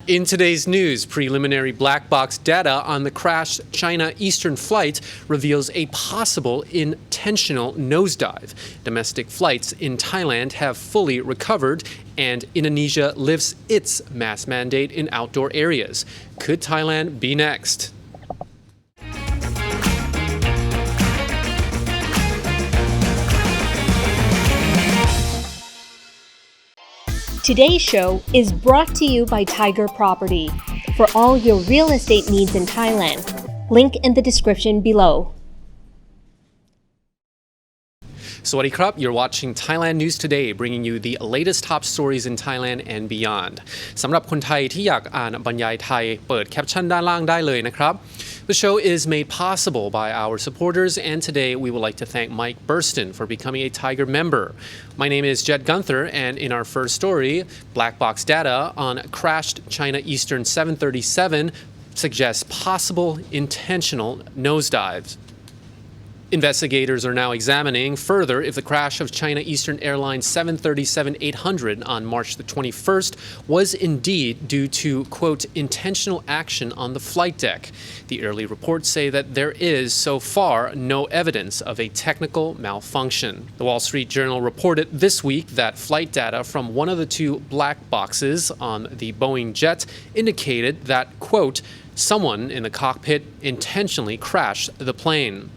In today's news, preliminary black box data on the crashed China Eastern flight reveals a possible intentional nosedive. Domestic flights in Thailand have fully recovered, and Indonesia lifts its mask mandate in outdoor areas. Could Thailand be next? Today's show is brought to you by Thaiger Property for all your real estate needs in Thailand. Link in the description below. สวัสดีครับ You're watching Thailand News Today, bringing you the latest top stories in Thailand and beyond. สำหรับคนไทยที่อยากอ่านบรรยายไทยเปิดแคปชั่นด้านล่างได้เลยนะครับ The show is made possible by our supporters, and today we would like to thank Mike Burston for becoming a Thaiger member. My name is Jed Gunther, and in our first story, black box data on crashed China Eastern 737 suggests possible intentional nosedives. Investigators are now examining further if the crash of China Eastern Airlines 737-800 on March the 21st was indeed due to, quote, intentional action on the flight deck. The early reports say that there is, so far, no evidence of a technical malfunction. The Wall Street Journal reported this week that flight data from one of the two black boxes on the Boeing jet indicated that, quote, someone in the cockpit intentionally crashed the plane.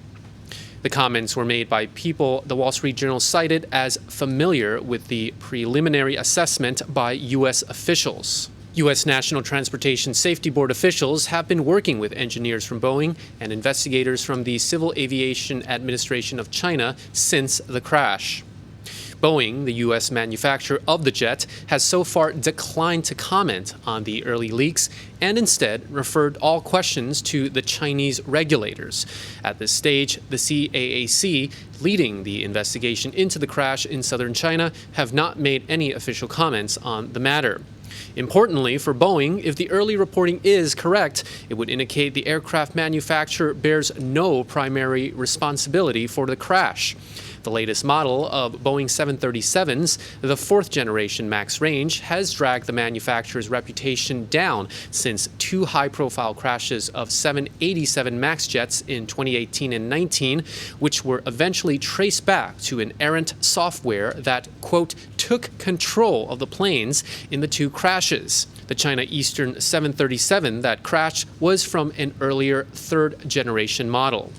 The comments were made by people the Wall Street Journal cited as familiar with the preliminary assessment by U.S. officials. U.S. National Transportation Safety Board officials have been working with engineers from Boeing and investigators from the Civil Aviation Administration of China since the crash. Boeing, the U.S. manufacturer of the jet, has so far declined to comment on the early leaks and instead referred all questions to the Chinese regulators. At this stage, the CAAC, leading the investigation into the crash in southern China, have not made any official comments on the matter. Importantly for Boeing, if the early reporting is correct, it would indicate the aircraft manufacturer bears no primary responsibility for the crash. The latest model of Boeing 737s, the fourth generation MAX range, has dragged the manufacturer's reputation down since two high-profile crashes of 787 MAX jets in 2018 and 19, which were eventually traced back to an errant software that, quote, took control of the planes in the two crashes. The China Eastern 737 that crashed was from an earlier third-generation model.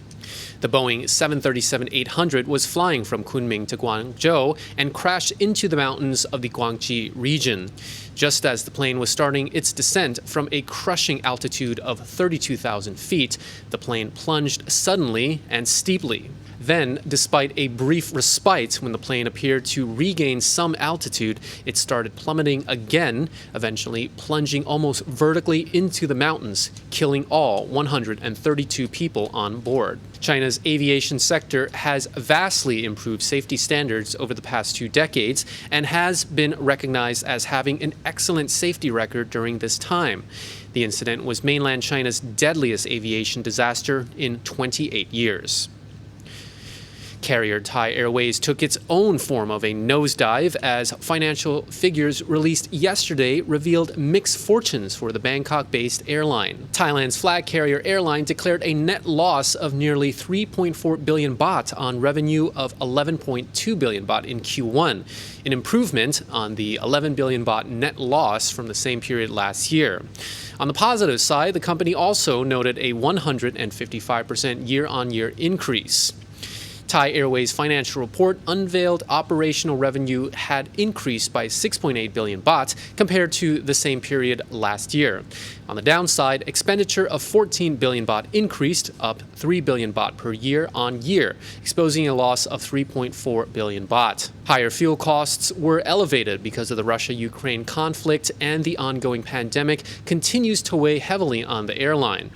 The Boeing 737-800 was flying from Kunming to Guangzhou and crashed into the mountains of the Guangxi region. Just as the plane was starting its descent from a crushing altitude of 32,000 feet, the plane plunged suddenly and steeply. Then, despite a brief respite when the plane appeared to regain some altitude, it started plummeting again, eventually plunging almost vertically into the mountains, killing all 132 people on board. China's aviation sector has vastly improved safety standards over the past 2 decades and has been recognized as having an excellent safety record during this time. The incident was mainland China's deadliest aviation disaster in 28 years. Carrier Thai Airways took its own form of a nosedive as financial figures released yesterday revealed mixed fortunes for the Bangkok-based airline. Thailand's flag carrier airline declared a net loss of nearly 3.4 billion baht on revenue of 11.2 billion baht in Q1, an improvement on the 11 billion baht net loss from the same period last year. On the positive side, the company also noted a 155% year-on-year increase. Thai Airways' financial report unveiled operational revenue had increased by 6.8 billion baht compared to the same period last year. On the downside, expenditure of 14 billion baht increased, up 3 billion baht per year on year, exposing a loss of 3.4 billion baht. Higher fuel costs were elevated because of the Russia-Ukraine conflict, and the ongoing pandemic continues to weigh heavily on the airline.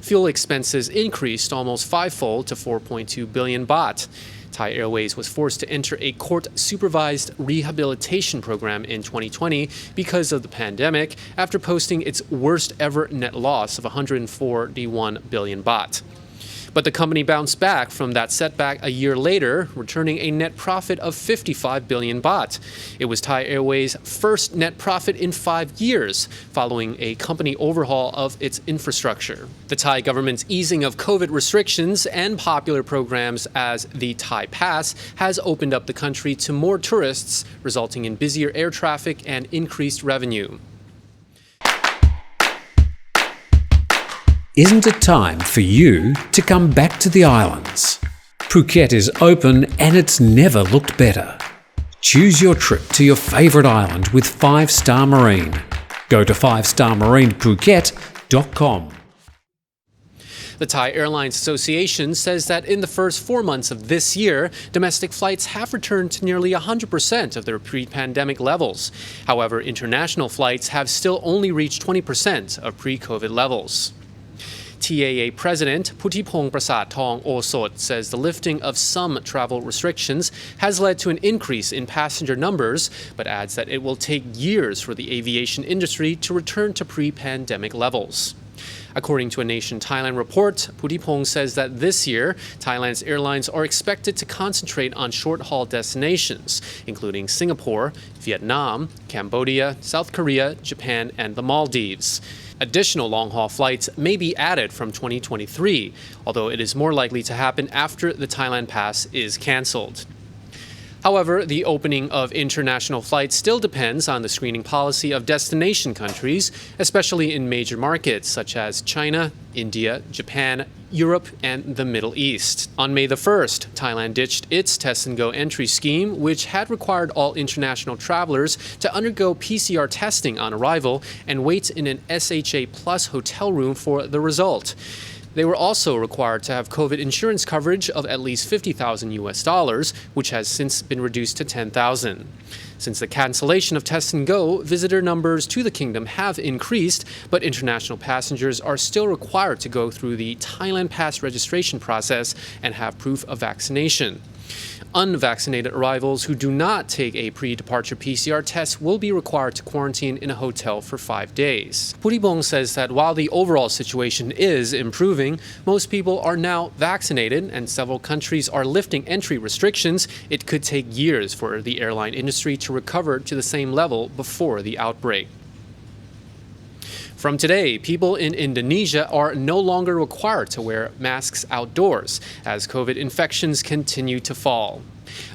Fuel expenses increased almost fivefold to 4.2 billion baht. Thai Airways was forced to enter a court-supervised rehabilitation program in 2020 because of the pandemic, after posting its worst-ever net loss of 141 billion baht. But the company bounced back from that setback a year later, returning a net profit of 55 billion baht. It was Thai Airways' first net profit in 5 years, following a company overhaul of its infrastructure. The Thai government's easing of COVID restrictions and popular programs as the Thai Pass has opened up the country to more tourists, resulting in busier air traffic and increased revenue. Isn't it time for you to come back to the islands? Phuket is open and it's never looked better. Choose your trip to your favourite island with 5-Star Marine. Go to 5starmarinephuket.com. The Thai Airlines Association says that in the first 4 months of this year, domestic flights have returned to nearly 100% of their pre-pandemic levels. However, international flights have still only reached 20% of pre-COVID levels. TAA President Puthipong Prasad-Thong Osot says the lifting of some travel restrictions has led to an increase in passenger numbers, but adds that it will take years for the aviation industry to return to pre-pandemic levels. According to a Nation Thailand report, Puthipong says that this year, Thailand's airlines are expected to concentrate on short-haul destinations, including Singapore, Vietnam, Cambodia, South Korea, Japan, and the Maldives. Additional long-haul flights may be added from 2023, although it is more likely to happen after the Thailand Pass is cancelled. However, the opening of international flights still depends on the screening policy of destination countries, especially in major markets such as China, India, Japan, Europe, and the Middle East. On May the 1st, Thailand ditched its Test and Go entry scheme, which had required all international travelers to undergo PCR testing on arrival and wait in an SHA Plus hotel room for the result. They were also required to have COVID insurance coverage of at least $50,000, which has since been reduced to $10,000. Since the cancellation of Test and Go, visitor numbers to the kingdom have increased, but international passengers are still required to go through the Thailand Pass registration process and have proof of vaccination. Unvaccinated arrivals who do not take a pre-departure PCR test will be required to quarantine in a hotel for 5 days. Puthipong says that while the overall situation is improving, most people are now vaccinated and several countries are lifting entry restrictions. It could take years for the airline industry to recover to the same level before the outbreak. From today, people in Indonesia are no longer required to wear masks outdoors as COVID infections continue to fall.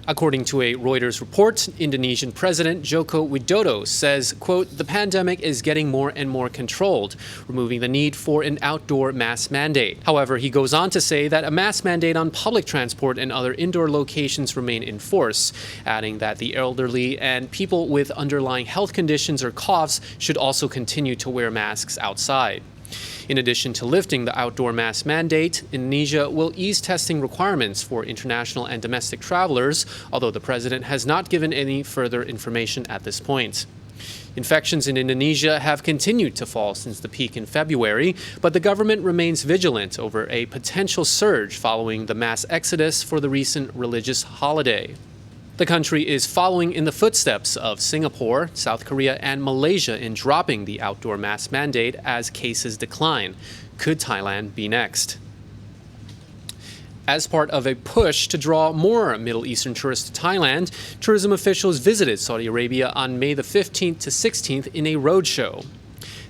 According to a Reuters report, Indonesian President Joko Widodo says, quote, "The pandemic is getting more and more controlled, removing the need for an outdoor mask mandate." However, he goes on to say that a mask mandate on public transport and other indoor locations remain in force, adding that the elderly and people with underlying health conditions or coughs should also continue to wear masks outside. In addition to lifting the outdoor mask mandate, Indonesia will ease testing requirements for international and domestic travelers, although the president has not given any further information at this point. Infections in Indonesia have continued to fall since the peak in February, but the government remains vigilant over a potential surge following the mass exodus for the recent religious holiday. The country is following in the footsteps of Singapore, South Korea, and Malaysia in dropping the outdoor mask mandate as cases decline. Could Thailand be next? As part of a push to draw more Middle Eastern tourists to Thailand, tourism officials visited Saudi Arabia on May the 15th to 16th in a roadshow.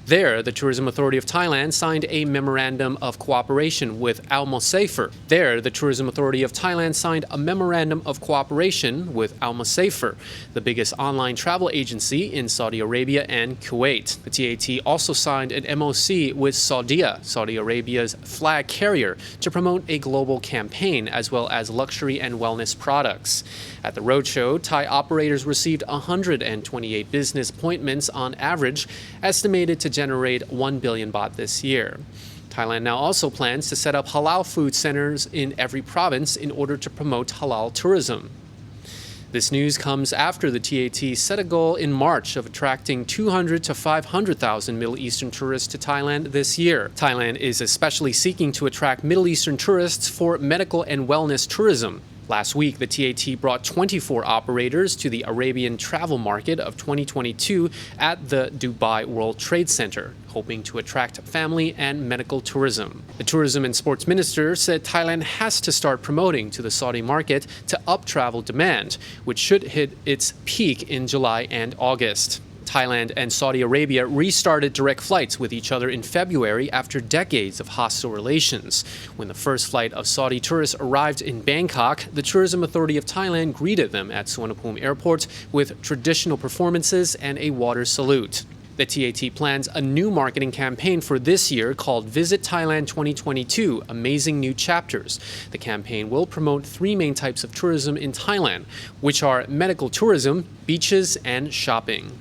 There, the Tourism Authority of Thailand signed a memorandum of cooperation with Al Musafer. The biggest online travel agency in Saudi Arabia and Kuwait. The TAT also signed an MOC with Saudia, Saudi Arabia's flag carrier, to promote a global campaign as well as luxury and wellness products. At the roadshow, Thai operators received 128 business appointments on average, estimated to generate 1 billion baht this year. Thailand now also plans to set up halal food centers in every province in order to promote halal tourism. This news comes after the TAT set a goal in March of attracting 200 to 500,000 Middle Eastern tourists to Thailand this year. Thailand is especially seeking to attract Middle Eastern tourists for medical and wellness tourism. Last week, the TAT brought 24 operators to the Arabian travel market of 2022 at the Dubai World Trade Center, hoping to attract family and medical tourism. The Tourism and Sports Minister said Thailand has to start promoting to the Saudi market to up travel demand, which should hit its peak in July and August. Thailand and Saudi Arabia restarted direct flights with each other in February after decades of hostile relations. When the first flight of Saudi tourists arrived in Bangkok, the Tourism Authority of Thailand greeted them at Suvarnabhumi Airport with traditional performances and a water salute. The TAT plans a new marketing campaign for this year called Visit Thailand 2022 Amazing New Chapters. The campaign will promote three main types of tourism in Thailand, which are medical tourism, beaches, and shopping.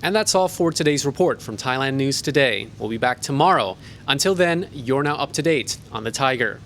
And that's all for today's report from Thailand News Today. We'll be back tomorrow. Until then, you're now up to date on the Thaiger.